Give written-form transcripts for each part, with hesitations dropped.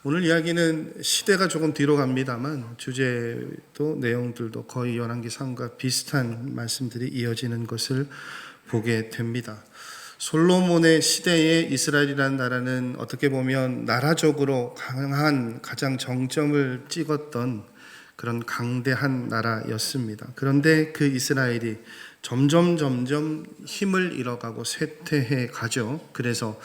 오늘 이야기는 시대가 조금 뒤로 갑니다만 주제도 내용들도 거의 열왕기상과 비슷한 말씀들이 이어지는 것을 보게 됩니다. 솔로몬의 시대에 이스라엘이라는 나라는 어떻게 보면 나라적으로 강한 가장 정점을 찍었던 그런 강대한 나라였습니다. 그런데 그 이스라엘이 점점 힘을 잃어가고 쇠퇴해 가죠. 그래서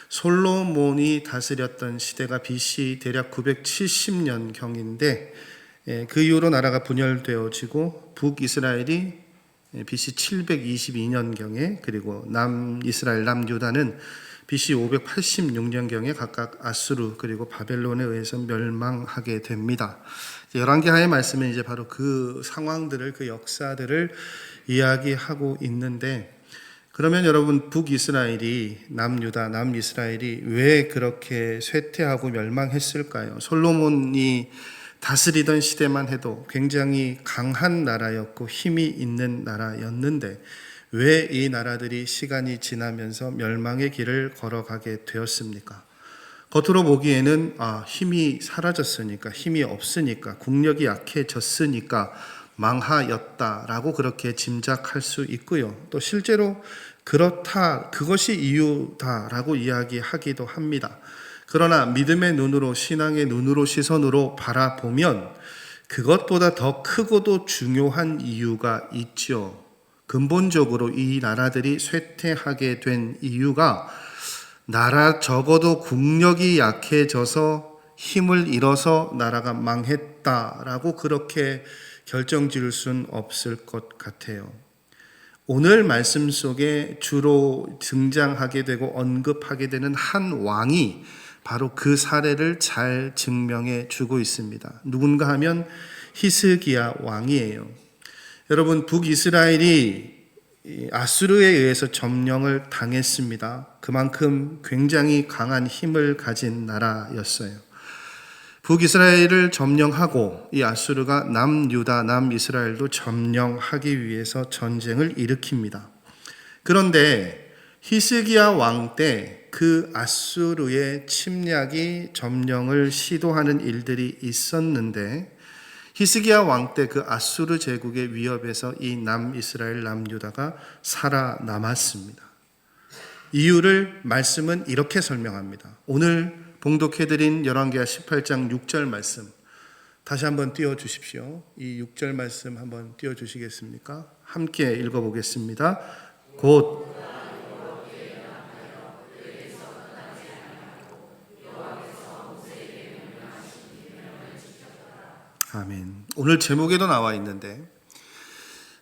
솔로몬이 다스렸던 시대가 BC 대략 970년 경인데 그 이후로 나라가 분열되어지고 북이스라엘이 BC 722년 경에, 그리고 남이스라엘 남유다는 BC 586년 경에 각각 아수르 그리고 바벨론에 의해서 멸망하게 됩니다. 열왕기하의 말씀은 이제 바로 그 상황들을, 그 역사들을 이야기하고 있는데, 그러면 여러분, 북이스라엘이, 남유다, 남이스라엘이 왜 그렇게 쇠퇴하고 멸망했을까요? 솔로몬이 다스리던 시대만 해도 굉장히 강한 나라였고 힘이 있는 나라였는데 왜 이 나라들이 시간이 지나면서 멸망의 길을 걸어가게 되었습니까? 겉으로 보기에는 힘이 사라졌으니까, 힘이 없으니까, 국력이 약해졌으니까 망하였다라고 그렇게 짐작할 수 있고요. 또 실제로 그렇다, 그것이 이유다라고 이야기하기도 합니다. 그러나 믿음의 눈으로, 신앙의 눈으로, 시선으로 바라보면 그것보다 더 크고도 중요한 이유가 있죠. 근본적으로 이 나라들이 쇠퇴하게 된 이유가 적어도 국력이 약해져서 힘을 잃어서 나라가 망했다라고 그렇게 결정 지을 수는 없을 것 같아요. 오늘 말씀 속에 주로 등장하게 되고 언급하게 되는 한 왕이 바로 그 사례를 잘 증명해 주고 있습니다. 누군가 하면 히스기야 왕이에요. 여러분, 북이스라엘이 아수르에 의해서 점령을 당했습니다. 그만큼 굉장히 강한 힘을 가진 나라였어요. 북이스라엘을 점령하고 이 아수르가 남유다, 남이스라엘도 점령하기 위해서 전쟁을 일으킵니다. 그런데 히스기야 왕 때 그 아수르의 침략이 점령을 시도하는 일들이 있었는데 히스기야 왕 때 그 아수르 제국의 위협에서 이 남이스라엘, 남유다가 살아남았습니다. 이유를 말씀은 이렇게 설명합니다. 오늘 봉독해드린 열왕기하 18장 6절 말씀 다시 한번 띄워주십시오. 이 6절 말씀 한번 띄워주시겠습니까? 함께 읽어보겠습니다. 곧 아멘. 오늘 제목에도 나와 있는데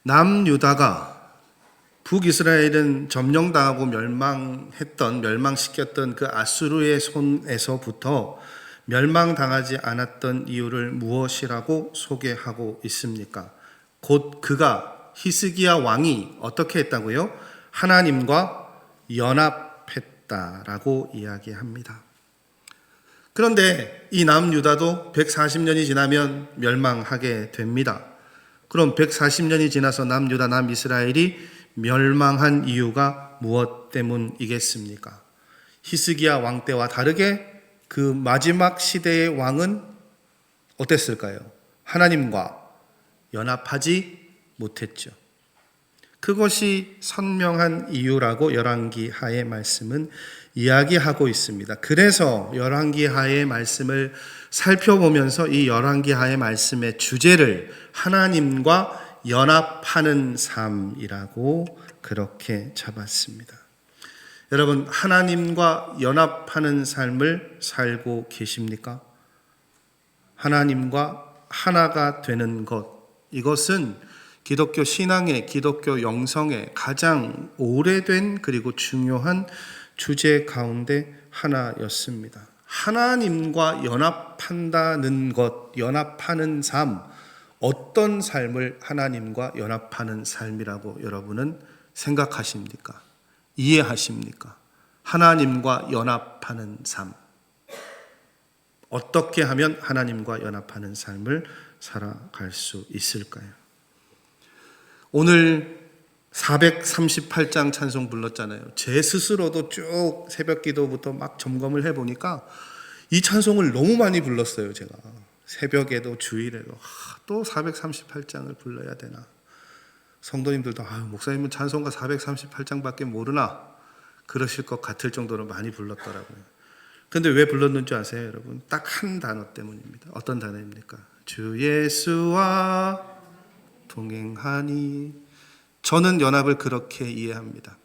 남유다가 북이스라엘은 점령당하고 멸망시켰던 그 아수르의 손에서부터 멸망당하지 않았던 이유를 무엇이라고 소개하고 있습니까? 곧 그가, 히스기야 왕이 어떻게 했다고요? 하나님과 연합했다라고 이야기합니다. 그런데 이 남유다도 140년이 지나면 멸망하게 됩니다. 그럼 140년이 지나서 남유다, 남이스라엘이 멸망한 이유가 무엇 때문이겠습니까? 히스기야 왕 때와 다르게 그 마지막 시대의 왕은 어땠을까요? 하나님과 연합하지 못했죠. 그것이 선명한 이유라고 열왕기하의 말씀은 이야기하고 있습니다. 그래서 열왕기하의 말씀을 살펴보면서 이 열왕기하의 말씀의 주제를 하나님과 연합하는 삶이라고 그렇게 잡았습니다. 여러분, 하나님과 연합하는 삶을 살고 계십니까? 하나님과 하나가 되는 것, 이것은 기독교 신앙의, 기독교 영성의 가장 오래된 그리고 중요한 주제 가운데 하나였습니다. 하나님과 연합한다는 것, 연합하는 삶, 어떤 삶을 하나님과 연합하는 삶이라고 여러분은 생각하십니까? 이해하십니까? 하나님과 연합하는 삶. 어떻게 하면 하나님과 연합하는 삶을 살아갈 수 있을까요? 오늘 438장 찬송 불렀잖아요. 제 스스로도 쭉 새벽 기도부터 막 점검을 해보니까 이 찬송을 너무 많이 불렀어요. 제가 새벽에도 주일에도 또 438장을 불러야 되나. 성도님들도 목사님은 찬송가 438장밖에 모르나 그러실 것 같을 정도로 많이 불렀더라고요. 그런데 왜 불렀는지 아세요, 여러분? 딱 한 단어 때문입니다. 어떤 단어입니까? 주 예수와 동행하니. 저는 연합을 그렇게 이해합니다.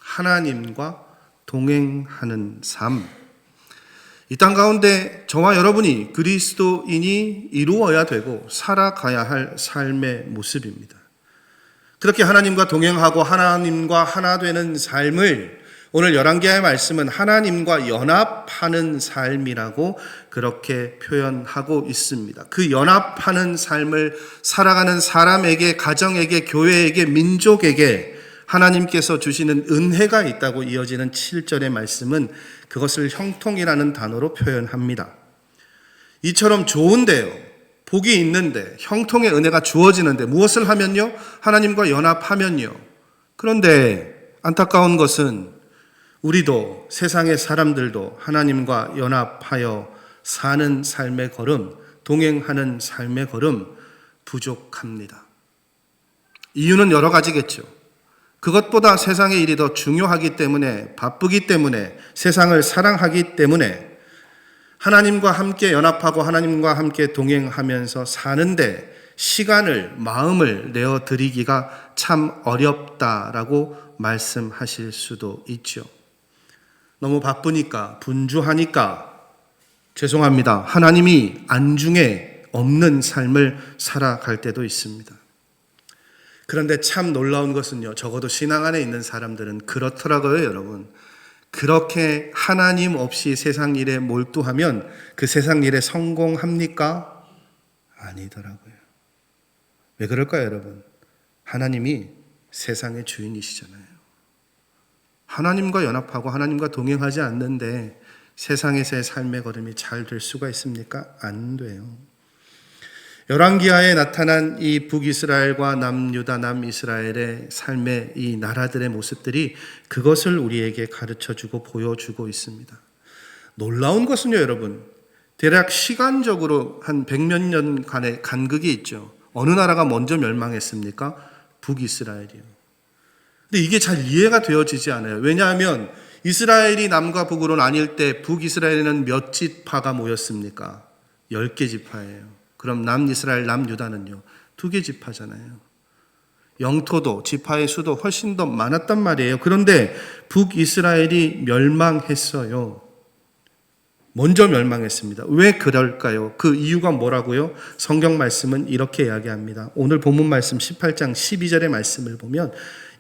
하나님과 동행하는 삶. 이 땅 가운데 저와 여러분이 그리스도인이 이루어야 되고 살아가야 할 삶의 모습입니다. 그렇게 하나님과 동행하고 하나님과 하나 되는 삶을 오늘 열왕기하의 말씀은 하나님과 연합하는 삶이라고 그렇게 표현하고 있습니다. 그 연합하는 삶을 살아가는 사람에게, 가정에게, 교회에게, 민족에게 하나님께서 주시는 은혜가 있다고 이어지는 7절의 말씀은 그것을 형통이라는 단어로 표현합니다. 이처럼 좋은데요, 복이 있는데, 형통의 은혜가 주어지는데 무엇을 하면요? 하나님과 연합하면요. 그런데 안타까운 것은 우리도, 세상의 사람들도 하나님과 연합하여 사는 삶의 걸음, 동행하는 삶의 걸음 부족합니다. 이유는 여러 가지겠죠. 그것보다 세상의 일이 더 중요하기 때문에, 바쁘기 때문에, 세상을 사랑하기 때문에 하나님과 함께 연합하고 하나님과 함께 동행하면서 사는데 시간을, 마음을 내어드리기가 참 어렵다라고 말씀하실 수도 있죠. 너무 바쁘니까, 분주하니까, 죄송합니다, 하나님이 안중에 없는 삶을 살아갈 때도 있습니다. 그런데 참 놀라운 것은요, 적어도 신앙 안에 있는 사람들은 그렇더라고요, 여러분. 그렇게 하나님 없이 세상 일에 몰두하면 그 세상 일에 성공합니까? 아니더라고요. 왜 그럴까요, 여러분? 하나님이 세상의 주인이시잖아요. 하나님과 연합하고 하나님과 동행하지 않는데 세상에서의 삶의 걸음이 잘 될 수가 있습니까? 안 돼요. 열왕기하에 나타난 이 북이스라엘과 남유다, 남이스라엘의 삶의 이 나라들의 모습들이 그것을 우리에게 가르쳐주고 보여주고 있습니다. 놀라운 것은요, 여러분, 대략 시간적으로 한 100몇 년간의 간극이 있죠. 어느 나라가 먼저 멸망했습니까? 북이스라엘이요. 근데 이게 잘 이해가 되어지지 않아요. 왜냐하면 이스라엘이 남과 북으로 나뉠 때 북이스라엘에는 몇 지파가 모였습니까? 10개 지파예요. 그럼 남이스라엘, 남유다는요, 2개 지파잖아요. 영토도, 지파의 수도 훨씬 더 많았단 말이에요. 그런데 북이스라엘이 멸망했어요. 먼저 멸망했습니다. 왜 그럴까요? 그 이유가 뭐라고요? 성경 말씀은 이렇게 이야기합니다. 오늘 본문 말씀 18장 12절의 말씀을 보면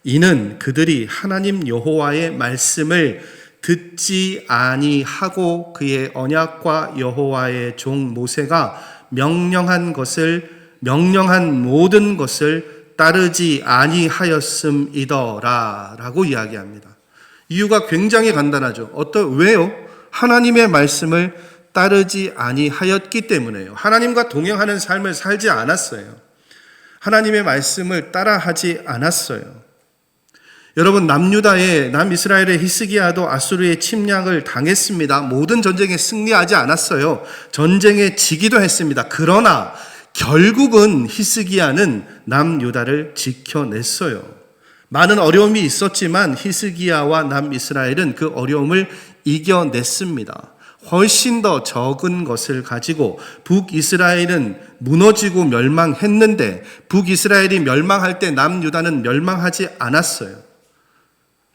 이는 그들이 하나님 여호와의 말씀을 듣지 아니하고 그의 언약과 여호와의 종 모세가 명령한 모든 것을 따르지 아니하였음이더라 라고 이야기합니다. 이유가 굉장히 간단하죠. 왜요? 하나님의 말씀을 따르지 아니하였기 때문에요. 하나님과 동행하는 삶을 살지 않았어요. 하나님의 말씀을 따라하지 않았어요. 여러분, 남이스라엘의 히스기야도 아수르의 침략을 당했습니다. 모든 전쟁에 승리하지 않았어요. 전쟁에 지기도 했습니다. 그러나 결국은 히스기야는 남유다를 지켜냈어요. 많은 어려움이 있었지만 히스기야와 남이스라엘은 그 어려움을 이겨냈습니다. 훨씬 더 적은 것을 가지고 북이스라엘은 무너지고 멸망했는데 북이스라엘이 멸망할 때 남유다는 멸망하지 않았어요.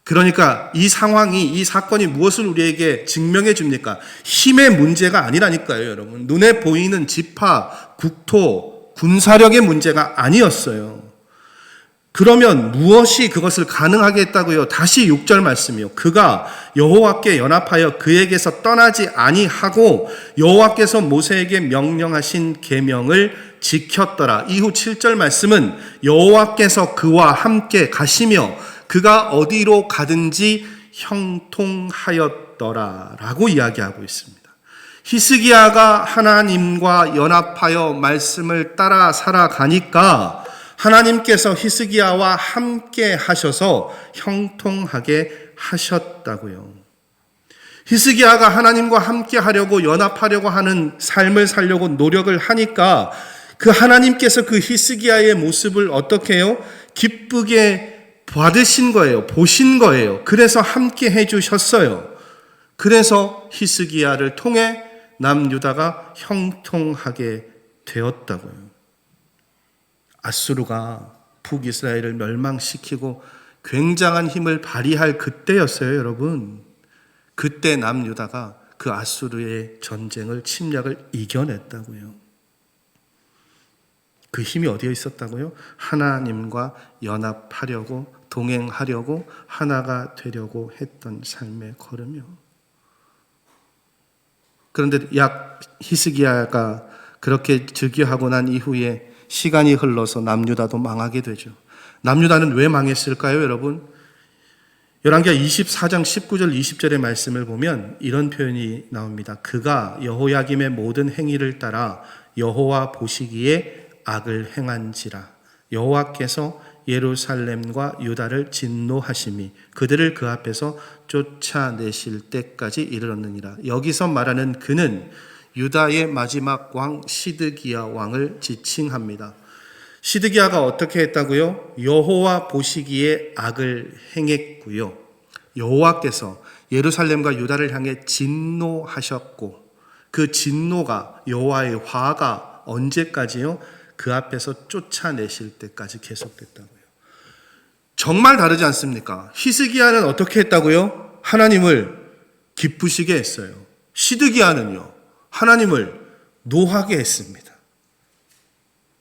그러니까 이 상황이, 이 사건이 무엇을 우리에게 증명해 줍니까? 힘의 문제가 아니라니까요, 여러분. 눈에 보이는 지파, 국토, 군사력의 문제가 아니었어요. 그러면 무엇이 그것을 가능하게 했다고요? 다시 6절 말씀이요. 그가 여호와께 연합하여 그에게서 떠나지 아니하고 여호와께서 모세에게 명령하신 계명을 지켰더라. 이후 7절 말씀은 여호와께서 그와 함께 가시며 그가 어디로 가든지 형통하였더라 라고 이야기하고 있습니다. 히스기야가 하나님과 연합하여 말씀을 따라 살아가니까 하나님께서 히스기야와 함께 하셔서 형통하게 하셨다고요. 히스기야가 하나님과 함께 하려고 연합하려고 하는 삶을 살려고 노력을 하니까 그 하나님께서 그 히스기야의 모습을 어떻게 해요? 기쁘게 받으신 거예요. 보신 거예요. 그래서 함께 해주셨어요. 그래서 히스기야를 통해 남유다가 형통하게 되었다고요. 아수르가 북이스라엘을 멸망시키고 굉장한 힘을 발휘할 그때였어요, 여러분. 그때 남유다가 그 아수르의 전쟁을, 침략을 이겨냈다고요. 그 힘이 어디에 있었다고요? 하나님과 연합하려고, 동행하려고, 하나가 되려고 했던 삶의 걸음이요. 그런데 히스기야가 그렇게 즉위하고 난 이후에 시간이 흘러서 남유다도 망하게 되죠. 남유다는 왜 망했을까요, 여러분? 열왕기하 24장 19절 20절의 말씀을 보면 이런 표현이 나옵니다. 그가 여호야김의 모든 행위를 따라 여호와 보시기에 악을 행한지라. 여호와께서 예루살렘과 유다를 진노하심이 그들을 그 앞에서 쫓아내실 때까지 이르렀느니라. 여기서 말하는 그는 유다의 마지막 왕 시드기야 왕을 지칭합니다. 시드기야가 어떻게 했다고요? 여호와 보시기에 악을 행했고요. 여호와께서 예루살렘과 유다를 향해 진노하셨고 그 진노가, 여호와의 화가 언제까지요? 그 앞에서 쫓아내실 때까지 계속됐다고요. 정말 다르지 않습니까? 히스기야는 어떻게 했다고요? 하나님을 기쁘시게 했어요. 시드기야는요, 하나님을 노하게 했습니다.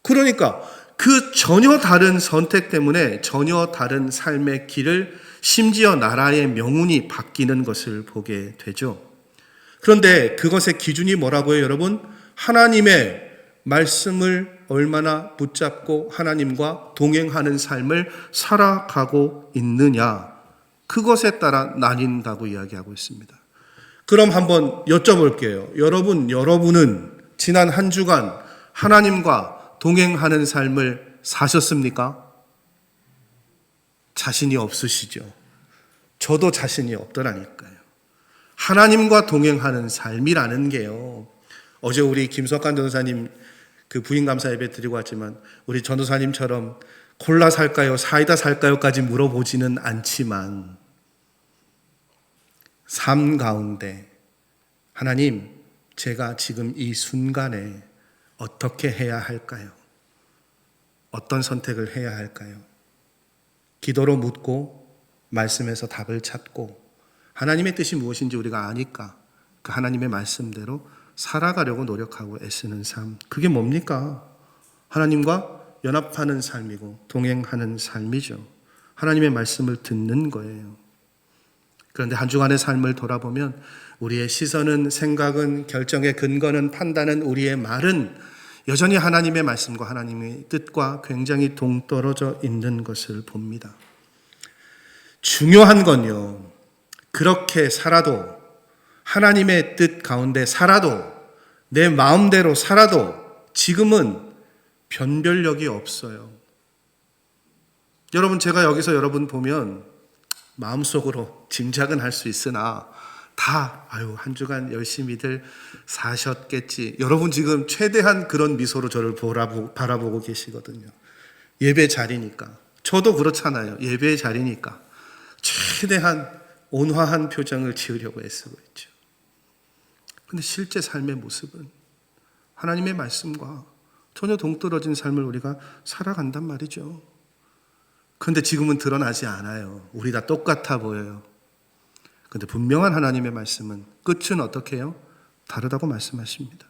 그러니까 그 전혀 다른 선택 때문에 전혀 다른 삶의 길을, 심지어 나라의 명운이 바뀌는 것을 보게 되죠. 그런데 그것의 기준이 뭐라고요, 여러분? 하나님의 말씀을 얼마나 붙잡고 하나님과 동행하는 삶을 살아가고 있느냐, 그것에 따라 나뉜다고 이야기하고 있습니다. 그럼 한번 여쭤볼게요. 여러분은 지난 한 주간 하나님과 동행하는 삶을 사셨습니까? 자신이 없으시죠? 저도 자신이 없더라니까요. 하나님과 동행하는 삶이라는 게요, 어제 우리 김석환 전도사님 그 부인 감사 예배 드리고 왔지만 우리 전도사님처럼 콜라 살까요? 사이다 살까요?까지 물어보지는 않지만 삶 가운데 하나님, 제가 지금 이 순간에 어떻게 해야 할까요? 어떤 선택을 해야 할까요? 기도로 묻고 말씀에서 답을 찾고 하나님의 뜻이 무엇인지 우리가 아니까 그 하나님의 말씀대로 살아가려고 노력하고 애쓰는 삶, 그게 뭡니까? 하나님과 연합하는 삶이고 동행하는 삶이죠. 하나님의 말씀을 듣는 거예요. 그런데 한 주간의 삶을 돌아보면 우리의 시선은, 생각은, 결정의 근거는, 판단은, 우리의 말은 여전히 하나님의 말씀과 하나님의 뜻과 굉장히 동떨어져 있는 것을 봅니다. 중요한 건요, 그렇게 살아도, 하나님의 뜻 가운데 살아도, 내 마음대로 살아도 지금은 변별력이 없어요. 여러분, 제가 여기서 여러분 보면 마음속으로 짐작은 할 수 있으나 한 주간 열심히들 사셨겠지. 여러분 지금 최대한 그런 미소로 저를 바라보고 계시거든요. 예배 자리니까. 저도 그렇잖아요. 예배 자리니까. 최대한 온화한 표정을 지으려고 애쓰고 있죠. 근데 실제 삶의 모습은 하나님의 말씀과 전혀 동떨어진 삶을 우리가 살아간단 말이죠. 그런데 지금은 드러나지 않아요. 우리 다 똑같아 보여요. 그런데 분명한 하나님의 말씀은 끝은 어떻게 해요? 다르다고 말씀하십니다.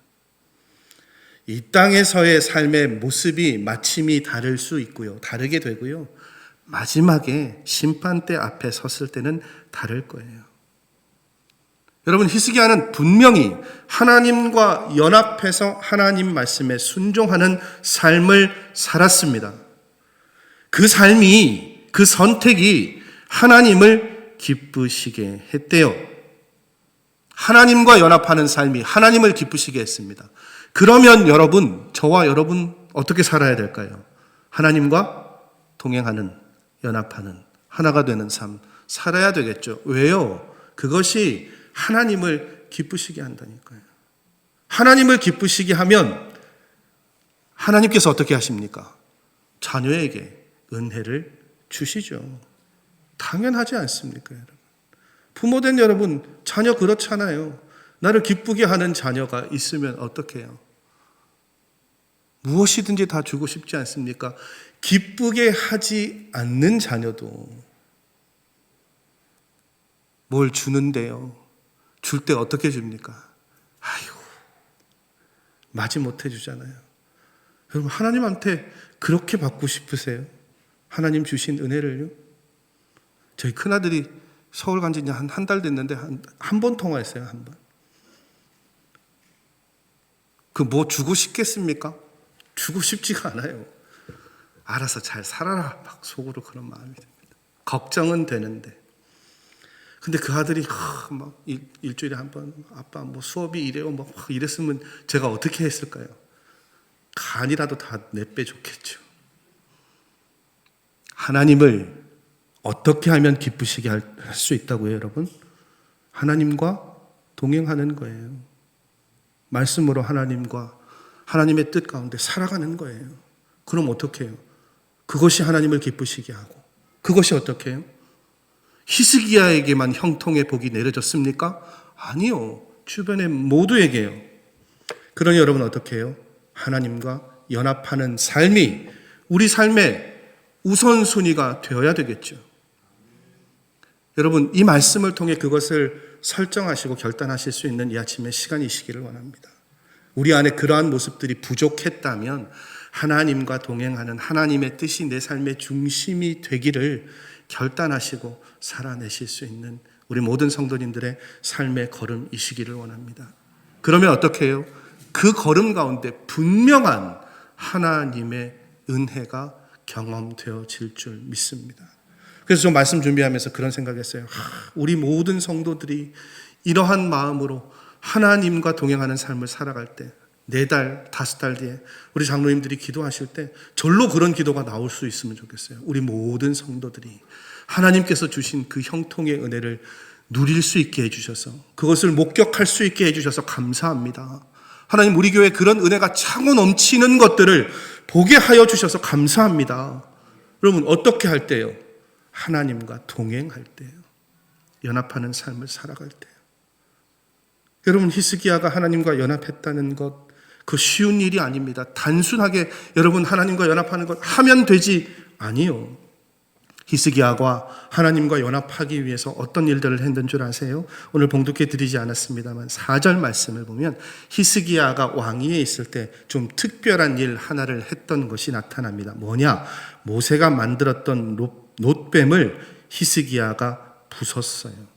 이 땅에서의 삶의 모습이 마침이 다를 수 있고요. 다르게 되고요. 마지막에 심판대 앞에 섰을 때는 다를 거예요. 여러분, 히스기야는 분명히 하나님과 연합해서 하나님 말씀에 순종하는 삶을 살았습니다. 그 삶이, 그 선택이 하나님을 기쁘시게 했대요. 하나님과 연합하는 삶이 하나님을 기쁘시게 했습니다. 그러면 여러분, 저와 여러분 어떻게 살아야 될까요? 하나님과 동행하는, 연합하는, 하나가 되는 삶 살아야 되겠죠. 왜요? 그것이 하나님을 기쁘시게 한다니까요. 하나님을 기쁘시게 하면 하나님께서 어떻게 하십니까? 자녀에게 은혜를 주시죠. 당연하지 않습니까, 여러분? 부모된 여러분, 자녀 그렇잖아요. 나를 기쁘게 하는 자녀가 있으면 어떻게 해요? 무엇이든지 다 주고 싶지 않습니까? 기쁘게 하지 않는 자녀도 뭘 주는데요. 줄 때 어떻게 줍니까? 아유, 마지 못해 주잖아요. 여러분, 하나님한테 그렇게 받고 싶으세요? 하나님 주신 은혜를요? 저희 큰아들이 서울 간 지 한 달 됐는데 한 번 통화했어요, 한 번. 그 뭐 주고 싶겠습니까? 주고 싶지가 않아요. 알아서 잘 살아라. 막 속으로 그런 마음이 듭니다. 걱정은 되는데. 근데 그 아들이 막 일주일에 한 번, 아빠 뭐 수업이 이래요. 막 이랬으면 제가 어떻게 했을까요? 간이라도 다 내빼줬겠죠. 하나님을 어떻게 하면 기쁘시게 할 수 있다고요, 여러분? 하나님과 동행하는 거예요. 말씀으로 하나님의 뜻 가운데 살아가는 거예요. 그럼 어떻게 해요? 그것이 하나님을 기쁘시게 하고, 그것이 어떻게 해요? 히스기야에게만 형통의 복이 내려졌습니까? 아니요. 주변의 모두에게요. 그러니 여러분 어떻게 해요? 하나님과 연합하는 삶이 우리 삶의 우선순위가 되어야 되겠죠. 여러분, 이 말씀을 통해 그것을 설정하시고 결단하실 수 있는 이 아침의 시간이시기를 원합니다. 우리 안에 그러한 모습들이 부족했다면 하나님과 동행하는 하나님의 뜻이 내 삶의 중심이 되기를 결단하시고 살아내실 수 있는 우리 모든 성도님들의 삶의 걸음이시기를 원합니다. 그러면 어떻게 해요? 그 걸음 가운데 분명한 하나님의 은혜가 경험되어질 줄 믿습니다. 그래서 저 말씀 준비하면서 그런 생각했어요. 우리 모든 성도들이 이러한 마음으로 하나님과 동행하는 삶을 살아갈 때 4달, 5달 뒤에 우리 장로님들이 기도하실 때 절로 그런 기도가 나올 수 있으면 좋겠어요. 우리 모든 성도들이 하나님께서 주신 그 형통의 은혜를 누릴 수 있게 해주셔서 그것을 목격할 수 있게 해주셔서 감사합니다. 하나님, 우리 교회에 그런 은혜가 차고 넘치는 것들을 보게 하여 주셔서 감사합니다. 여러분, 어떻게 할 때요? 하나님과 동행할 때요. 연합하는 삶을 살아갈 때요. 여러분, 히스기야가 하나님과 연합했다는 것, 그 쉬운 일이 아닙니다. 단순하게 여러분 하나님과 연합하는 것 하면 되지 아니요. 히스기야가 하나님과 연합하기 위해서 어떤 일들을 했는 줄 아세요? 오늘 봉독해 드리지 않았습니다만 4절 말씀을 보면 히스기야가 왕위에 있을 때 좀 특별한 일 하나를 했던 것이 나타납니다. 뭐냐? 모세가 만들었던 놋뱀을 히스기야가 부쉈어요.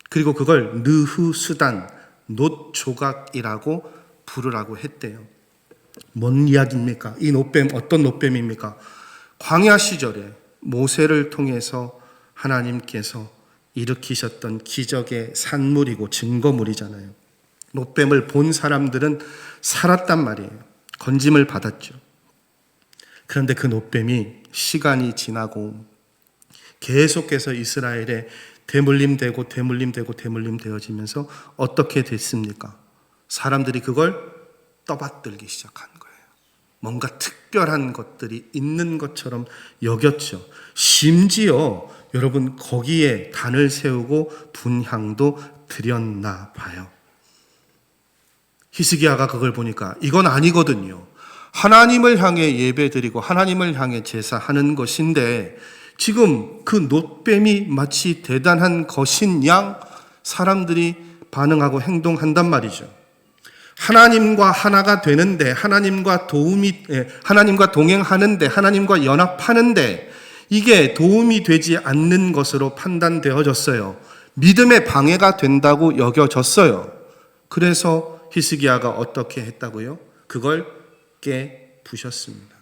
그리고 그걸 느흐수단, 놋조각이라고 부르라고 했대요. 뭔 이야기입니까? 이 놋뱀 어떤 놋뱀입니까? 광야 시절에 모세를 통해서 하나님께서 일으키셨던 기적의 산물이고 증거물이잖아요. 놋뱀을 본 사람들은 살았단 말이에요. 건짐을 받았죠. 그런데 그 놋뱀이 시간이 지나고 계속해서 이스라엘에 대물림되어지면서 어떻게 됐습니까? 사람들이 그걸 떠받들기 시작한 거예요. 뭔가 특별한 것들이 있는 것처럼 여겼죠. 심지어 여러분 거기에 단을 세우고 분향도 드렸나 봐요. 히스기야가 그걸 보니까 이건 아니거든요. 하나님을 향해 예배드리고 하나님을 향해 제사하는 것인데 지금 그 놋뱀이 마치 대단한 것인 양 사람들이 반응하고 행동한단 말이죠. 하나님과 하나가 되는데, 하나님과 동행하는데, 하나님과 연합하는데 이게 도움이 되지 않는 것으로 판단되어졌어요. 믿음의 방해가 된다고 여겨졌어요. 그래서 히스기야가 어떻게 했다고요? 그걸 깨부셨습니다.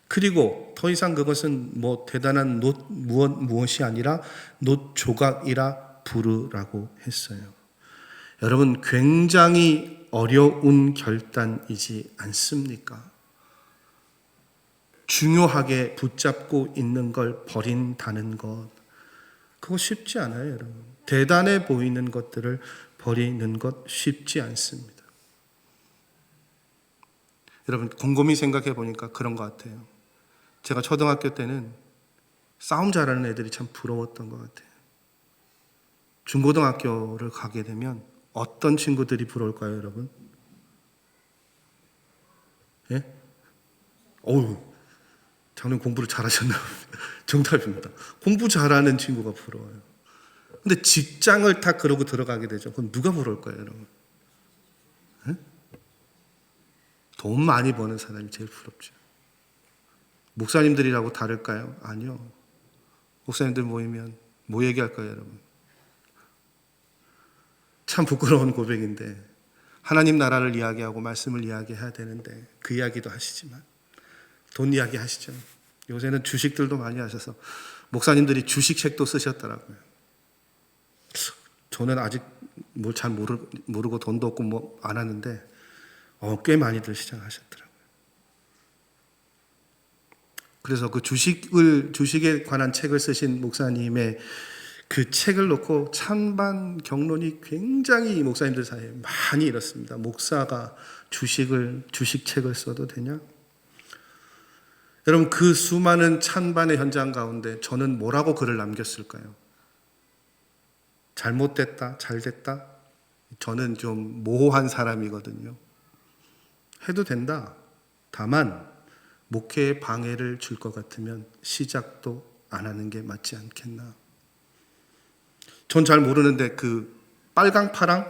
그리고 더 이상 그것은 뭐 대단한 무엇이 아니라 놋조각이라 부르라고 했어요. 여러분, 굉장히 어려운 결단이지 않습니까? 중요하게 붙잡고 있는 걸 버린다는 것, 그거 쉽지 않아요, 여러분. 대단해 보이는 것들을 버리는 것 쉽지 않습니다. 여러분, 곰곰이 생각해 보니까 그런 것 같아요. 제가 초등학교 때는 싸움 잘하는 애들이 참 부러웠던 것 같아요. 중고등학교를 가게 되면 어떤 친구들이 부러울까요, 여러분? 예? 어우, 장로님 공부를 잘하셨나 봅니다. 정답입니다. 공부 잘하는 친구가 부러워요. 근데 직장을 다 그러고 들어가게 되죠. 그럼 누가 부러울 거예요, 여러분? 예? 돈 많이 버는 사람이 제일 부럽죠. 목사님들이라고 다를까요? 아니요. 목사님들 모이면 뭐 얘기할 거예요, 여러분? 참 부끄러운 고백인데 하나님 나라를 이야기하고 말씀을 이야기해야 되는데 그 이야기도 하시지만 돈 이야기 하시죠. 요새는 주식들도 많이 하셔서 목사님들이 주식책도 쓰셨더라고요. 저는 아직 뭘 잘 모르고 돈도 없고 뭐 안 하는데 꽤 많이들 시작하셨더라고요. 그래서 그 주식에 관한 책을 쓰신 목사님의 그 책을 놓고 찬반 격론이 굉장히 목사님들 사이에 많이 일었습니다. 목사가 주식책을 써도 되냐? 여러분, 그 수많은 찬반의 현장 가운데 저는 뭐라고 글을 남겼을까요? 잘못됐다, 잘됐다? 저는 좀 모호한 사람이거든요. 해도 된다. 다만 목회에 방해를 줄 것 같으면 시작도 안 하는 게 맞지 않겠나. 전 잘 모르는데 그 빨강 파랑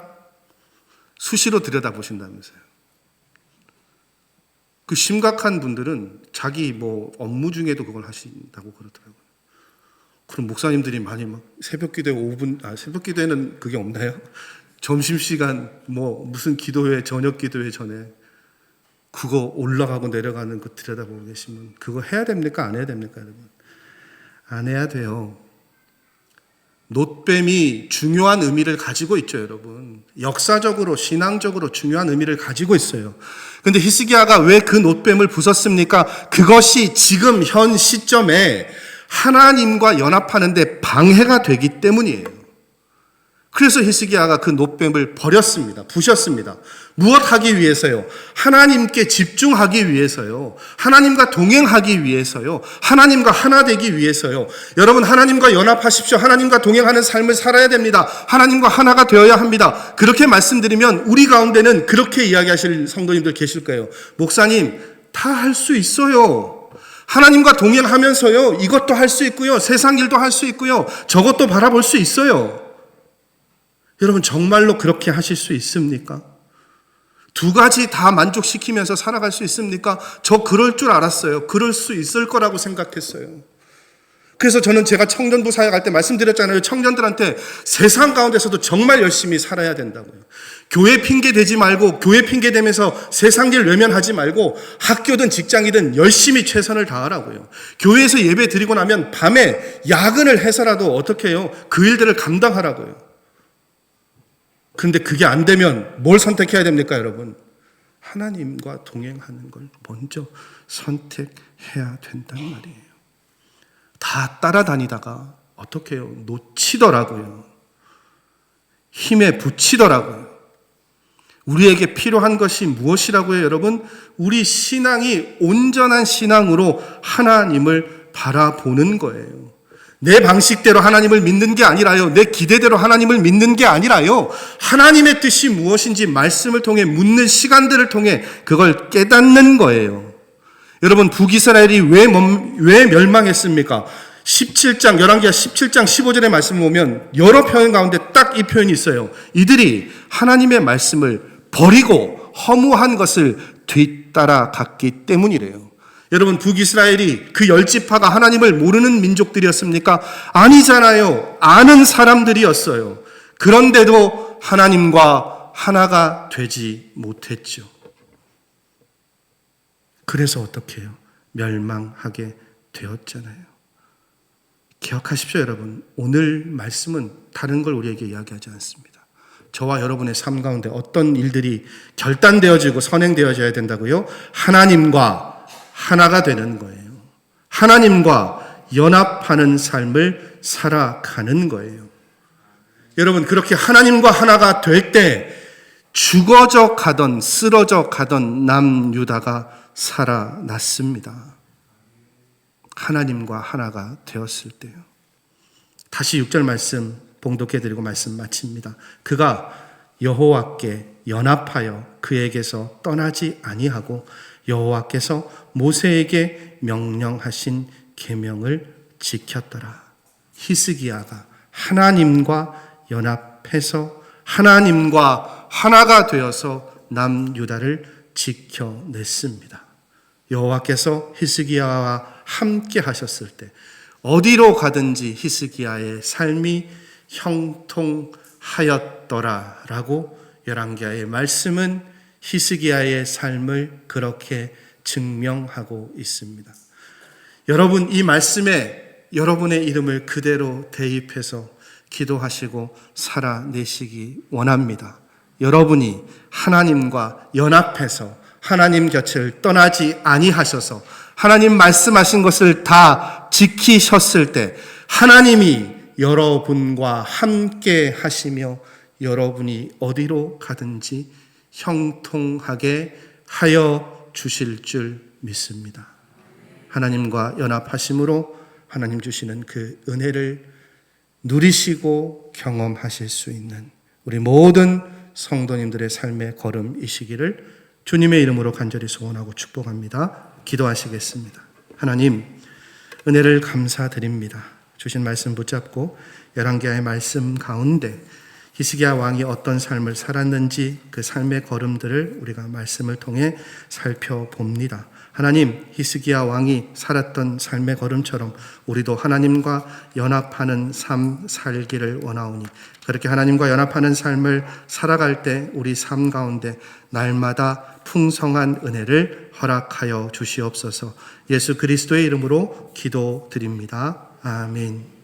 수시로 들여다보신다면서요. 그 심각한 분들은 자기 뭐 업무 중에도 그걸 하신다고 그러더라고요. 그럼 목사님들이 많이 막 새벽 기도회 5분, 새벽 기도회는 그게 없나요? 점심시간 뭐 무슨 기도회, 저녁 기도회 전에 그거 올라가고 내려가는 거 들여다보고 계시면 그거 해야 됩니까? 안 해야 됩니까, 여러분? 안 해야 돼요. 놋뱀이 중요한 의미를 가지고 있죠, 여러분. 역사적으로, 신앙적으로 중요한 의미를 가지고 있어요. 근데 히스기야가 왜 그 놋뱀을 부쉈습니까? 그것이 지금 현 시점에 하나님과 연합하는데 방해가 되기 때문이에요. 그래서 히스기야가 그 놋뱀을 버렸습니다. 부셨습니다. 무엇하기 위해서요? 하나님께 집중하기 위해서요. 하나님과 동행하기 위해서요. 하나님과 하나 되기 위해서요. 여러분, 하나님과 연합하십시오. 하나님과 동행하는 삶을 살아야 됩니다. 하나님과 하나가 되어야 합니다. 그렇게 말씀드리면 우리 가운데는 그렇게 이야기하실 성도님들 계실 거예요. 목사님, 다 할 수 있어요. 하나님과 동행하면서요. 이것도 할 수 있고요. 세상 일도 할 수 있고요. 저것도 바라볼 수 있어요. 여러분, 정말로 그렇게 하실 수 있습니까? 두 가지 다 만족시키면서 살아갈 수 있습니까? 저 그럴 줄 알았어요. 그럴 수 있을 거라고 생각했어요. 그래서 저는 제가 청년부 사역할 때 말씀드렸잖아요. 청년들한테 세상 가운데서도 정말 열심히 살아야 된다고요. 교회 핑계 대지 말고, 교회 핑계 대면서 세상 일 외면하지 말고 학교든 직장이든 열심히 최선을 다하라고요. 교회에서 예배 드리고 나면 밤에 야근을 해서라도 어떻게 해요? 그 일들을 감당하라고요. 그런데 그게 안 되면 뭘 선택해야 됩니까, 여러분? 하나님과 동행하는 걸 먼저 선택해야 된단 말이에요. 다 따라다니다가 어떻게 해요? 놓치더라고요. 힘에 부치더라고요. 우리에게 필요한 것이 무엇이라고요, 여러분? 우리 신앙이 온전한 신앙으로 하나님을 바라보는 거예요. 내 방식대로 하나님을 믿는 게 아니라요. 내 기대대로 하나님을 믿는 게 아니라요. 하나님의 뜻이 무엇인지 말씀을 통해 묻는 시간들을 통해 그걸 깨닫는 거예요. 여러분, 북이스라엘이 왜 멸망했습니까? 17장, 열왕기하 17장 15절의 말씀을 보면 여러 표현 가운데 딱 이 표현이 있어요. 이들이 하나님의 말씀을 버리고 허무한 것을 뒤따라 갔기 때문이래요. 여러분, 북이스라엘이 그 10지파가 하나님을 모르는 민족들이었습니까? 아니잖아요. 아는 사람들이었어요. 그런데도 하나님과 하나가 되지 못했죠. 그래서 어떻게 해요? 멸망하게 되었잖아요. 기억하십시오, 여러분. 오늘 말씀은 다른 걸 우리에게 이야기하지 않습니다. 저와 여러분의 삶 가운데 어떤 일들이 결단되어지고 선행되어져야 된다고요? 하나님과 하나가 되는 거예요. 하나님과 연합하는 삶을 살아가는 거예요. 여러분, 그렇게 하나님과 하나가 될 때 죽어져 가던 쓰러져 가던 남유다가 살아났습니다. 하나님과 하나가 되었을 때요. 다시 6절 말씀 봉독해드리고 말씀 마칩니다. 그가 여호와께 연합하여 그에게서 떠나지 아니하고 여호와께서 모세에게 명령하신 계명을 지켰더라. 히스기야가 하나님과 연합해서 하나님과 하나가 되어서 남유다를 지켜냈습니다. 여호와께서 히스기야와 함께 하셨을 때 어디로 가든지 히스기야의 삶이 형통하였더라라고 열왕기하의 말씀은 히스기야의 삶을 그렇게 증명하고 있습니다. 여러분, 이 말씀에 여러분의 이름을 그대로 대입해서 기도하시고 살아내시기 원합니다. 여러분이 하나님과 연합해서 하나님 곁을 떠나지 아니하셔서 하나님 말씀하신 것을 다 지키셨을 때 하나님이 여러분과 함께 하시며 여러분이 어디로 가든지 형통하게 하여 주실 줄 믿습니다. 하나님과 연합하심으로 하나님 주시는 그 은혜를 누리시고 경험하실 수 있는 우리 모든 성도님들의 삶의 걸음이시기를 주님의 이름으로 간절히 소원하고 축복합니다. 기도하시겠습니다. 하나님, 은혜를 감사드립니다. 주신 말씀 붙잡고 열왕기하의 말씀 가운데 히스기야 왕이 어떤 삶을 살았는지 그 삶의 걸음들을 우리가 말씀을 통해 살펴봅니다. 하나님, 히스기야 왕이 살았던 삶의 걸음처럼 우리도 하나님과 연합하는 삶 살기를 원하오니 그렇게 하나님과 연합하는 삶을 살아갈 때 우리 삶 가운데 날마다 풍성한 은혜를 허락하여 주시옵소서. 예수 그리스도의 이름으로 기도드립니다. 아멘.